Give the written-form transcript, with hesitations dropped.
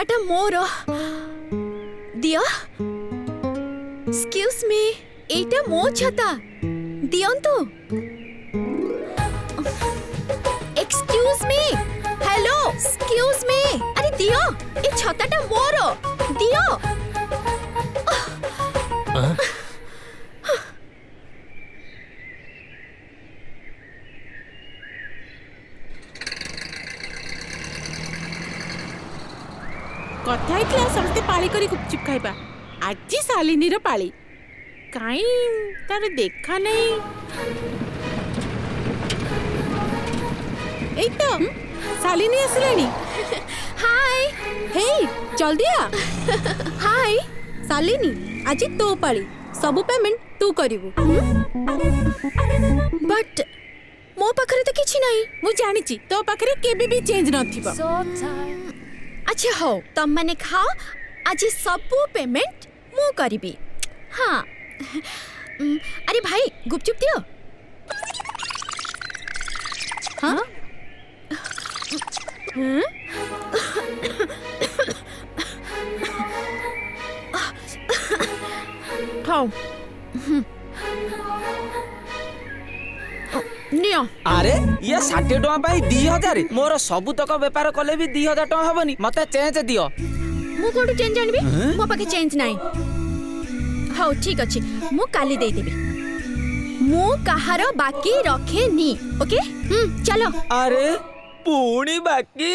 छताटा मोर दियो excuse me एटा मो छता दियंतु excuse me hello excuse me अरे दियो ए छताटा मोर दियो कथा है समस्ते पाली करी गुपचुप खाइबा आज शालिनी पाली काई तार देखा नहीं ए तो शालिनी आसलानी हाय हे जल्दी आ हाय शालिनी आज तो पाली सबु पेमेंट तू करिवु बट मो पाखरे तो किछि नहीं मु जानिची तो पाखरे केबे भी चेंज नथिबा अच्छा हो तम माने खाओ आज सबू पेमेंट मु करिबी हाँ अरे भाई गुपचुप दियो हाँ खाओ नियो अरे ये 60 टका पाई 2000 मोर सबु तक व्यापार कले भी 2000 टका हबनी मते चेंज दियो मु कोड चेंज जानबी मो पाके चेंज नाही हाउ ठीक अछि मु काली दे देबी मु कहारो बाकी रखे नी ओके चलो अरे पुणी बाकी